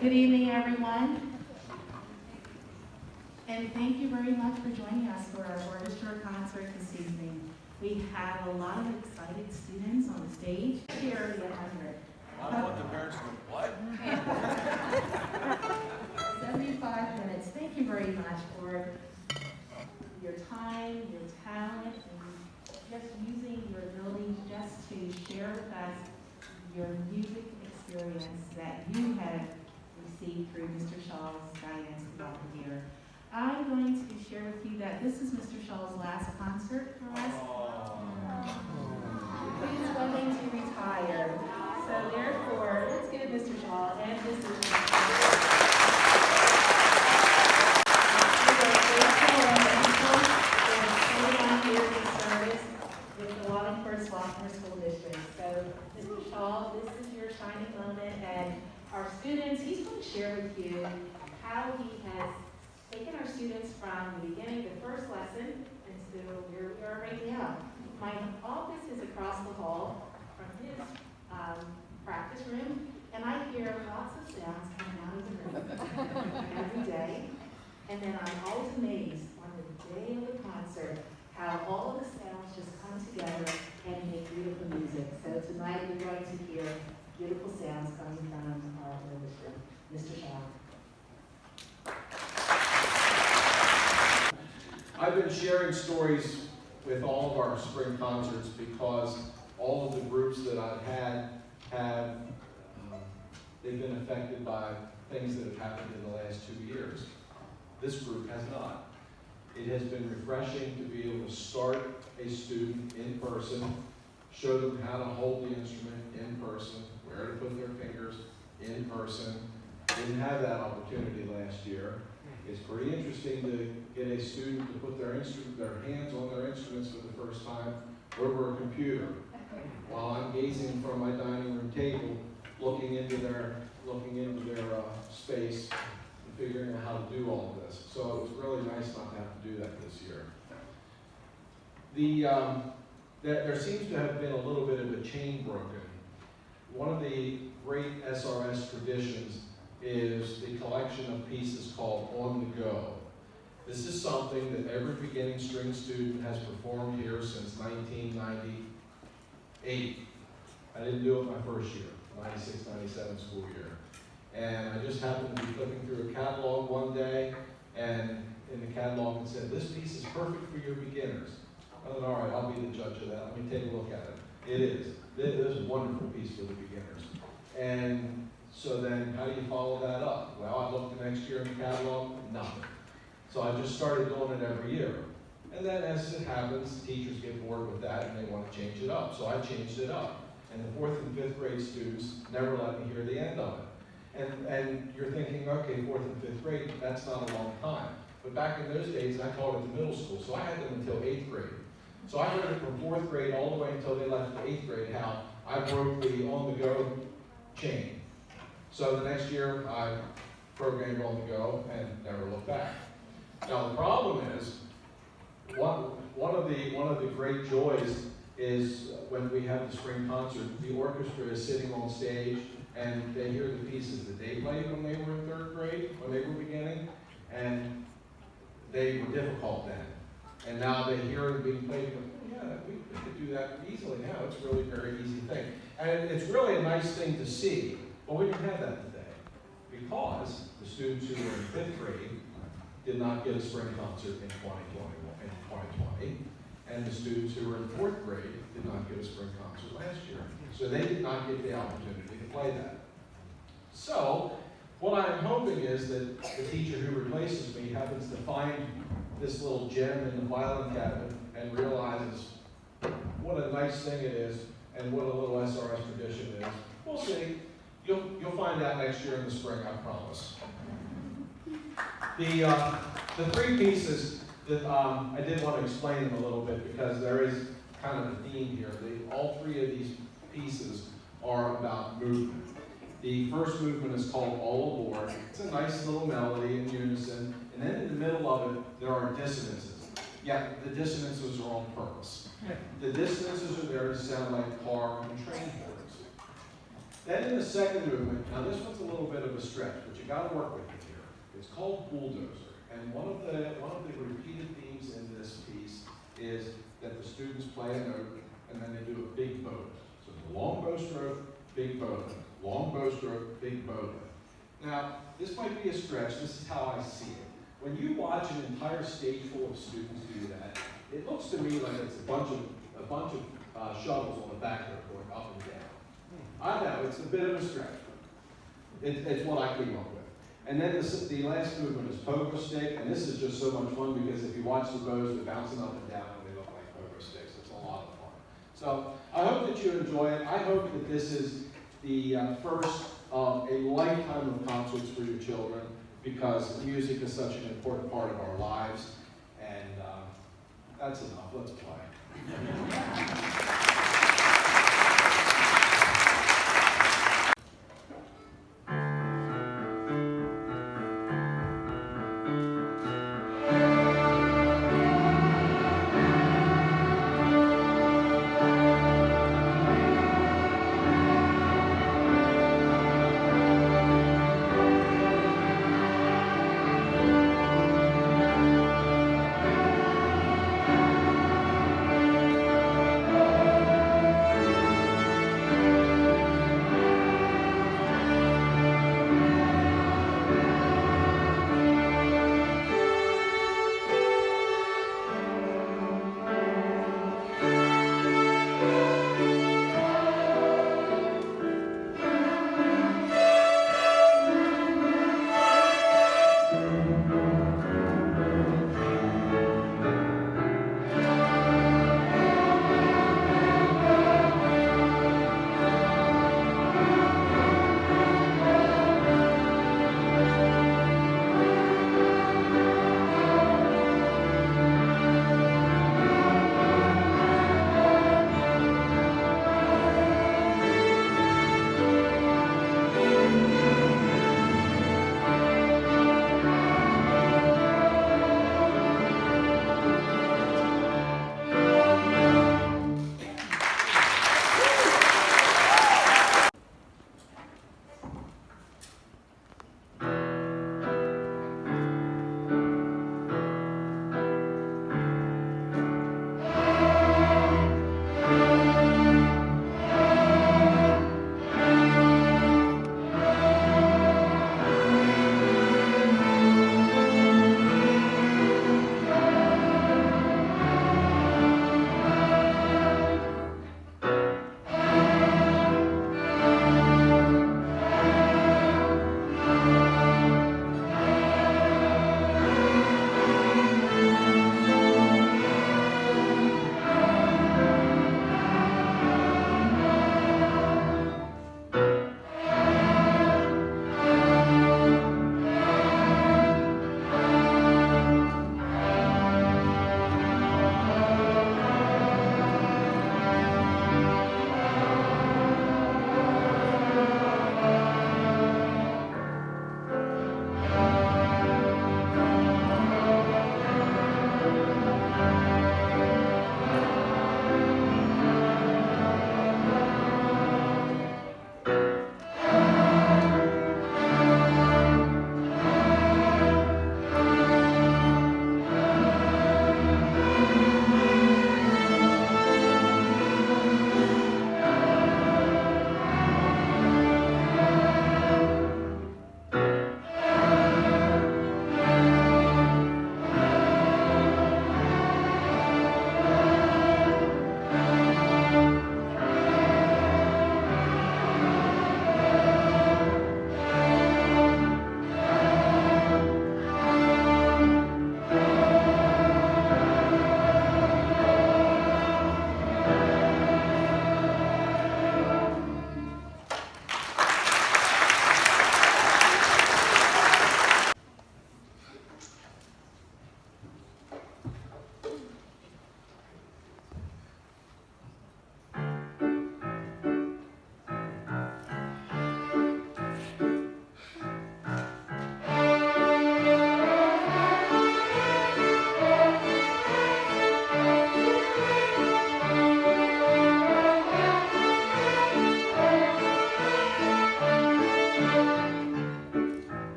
Good evening, everyone. And thank you very much for joining us for our orchestra concert this evening. We have a lot of excited students on the stage. Here at 100. I want the parents to go, what? 75 minutes. Thank you very much for your time, your talent, and just using your ability just to share with us your music experience that you have received through Mr. Shaw's guidance throughout the year. I'm going to share with you that this is Mr. Shaw's last concert for us. He's going to retire. So therefore, let's give Mr. Shaw and Mrs. Here in service with the Wallingford Sophomore School District. So, Mr. Shaw, this is your shining moment, and our students, he's going to share with you how he has taken our students from the beginning, the first lesson, into where we are right now. My office is across the hall from his practice room, and I hear lots of sounds coming out of the room every day. And then I'm always amazed on the day of the concert how all of the sounds just come together and make beautiful music. So tonight we're going to hear beautiful sounds coming from our orchestra. Mr. Shaw. I've been sharing stories with all of our spring concerts because all of the groups that I've had have they've been affected by things that have happened in the last 2 years. This group has not. It has been refreshing to be able to start a student in person, show them how to hold the instrument in person, where to put their fingers in person. Didn't have that opportunity last year. It's pretty interesting to get a student to put their hands on their instruments for the first time over a computer, while I'm gazing from my dining room table, looking into their space, and figuring out how to do all of this. So it was really nice not to have to do that this year. There seems to have been a little bit of a chain broken. One of the great SRS traditions is the collection of pieces called On the Go. This is something that every beginning string student has performed here since 1998. I didn't do it my first year, 96-97 school year. And I just happened to be flipping through a catalog one day, and in the catalog it said, this piece is perfect for your beginners. I thought, all right, I'll be the judge of that. Let me take a look at it. It is. It is a wonderful piece for the beginners. And so then, how do you follow that up? Well, I looked the next year in the catalog, nothing. So I just started doing it every year. And then as it happens, teachers get bored with that and they want to change it up. So I changed it up. And the 4th and 5th grade students never let me hear the end of it. And you're thinking, okay, 4th and 5th grade, that's not a long time. But back in those days, I taught at the middle school, so I had them until 8th grade. So I heard it from 4th grade all the way until they left the 8th grade, how I broke the on-the-go chain. So the next year, I programmed on the go and never looked back. Now the problem is, one of the great joys is when we have the spring concert, the orchestra is sitting on stage and they hear the pieces that they played when they were in 3rd grade, when they were beginning, and they were difficult then. And now they hear them being played, and go, oh, yeah, we could do that easily now. It's really a very easy thing. And it's really a nice thing to see. But we didn't have that today because the students who were in 5th grade did not get a spring concert in 2020, and the students who were in 4th grade did not get a spring concert last year. So they did not get the opportunity to play that. So what I'm hoping is that the teacher who replaces me happens to find this little gem in the violin cabinet and realizes what a nice thing it is and what a little SRS tradition is. We'll see. You'll find out next year in the spring, I promise. The 3 pieces that I did want to explain them a little bit because there is kind of a theme here. All 3 of these pieces are about movement. The first movement is called All Aboard. It's a nice little melody in unison, and then in the middle of it, there are dissonances. Yeah, the dissonances are on purpose. The dissonances are there to sound like car and train horns. Then in the second movement, now this one's a little bit of a stretch, but you gotta work with it here. It's called Bulldozer. And one of the repeated themes in this piece is that the students play a note and then they do a big bow lift. So it's a long bow stroke, big bow lift. Long bow stroke, big bow lift. Now, this might be a stretch, this is how I see it. When you watch an entire stage full of students do that, it looks to me like it's a bunch of shovels on the back there going up and down. I know, it's a bit of a stretch. It's what I came up with. And then the last movement is pogo stick, and this is just so much fun because if you watch the bows, they're bouncing up and down and they look like pogo sticks. It's a lot of fun. So I hope that you enjoy it. I hope that this is the first of a lifetime of concerts for your children because music is such an important part of our lives. And that's enough. Let's play.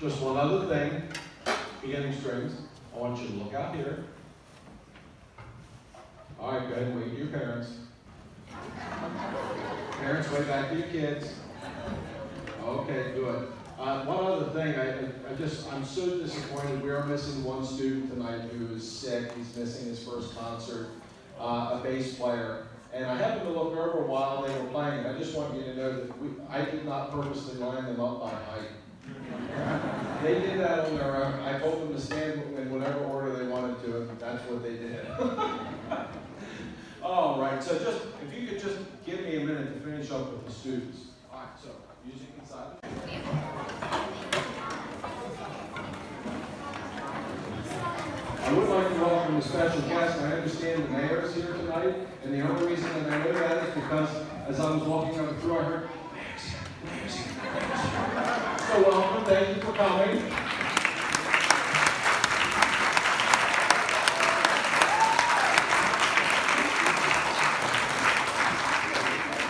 Just one other thing, beginning strings, I want you to look out here. All right, go ahead and wave to your parents. Parents, wave back to your kids. Okay, good. One other thing, I'm so disappointed. We are missing one student tonight who is sick. He's missing his first concert, a bass player. And I happened to look over while they were playing. I just want you to know that I did not purposely line them up by height. They did that on their own. I told them to stand in whatever order they wanted to, and that's what they did. All right, so if you could just give me a minute to finish up with the students. All right, so music inside. I would like to welcome a special guest. I understand the mayor is here tonight, and the only reason that I know that is because as I was walking up through, I heard, "Mayor's here." So welcome, thank you for coming.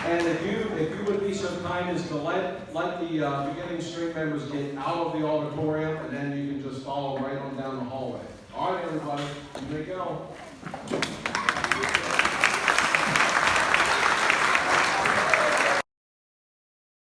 And if you would be so kind as to let the beginning string members get out of the auditorium, and then you can just follow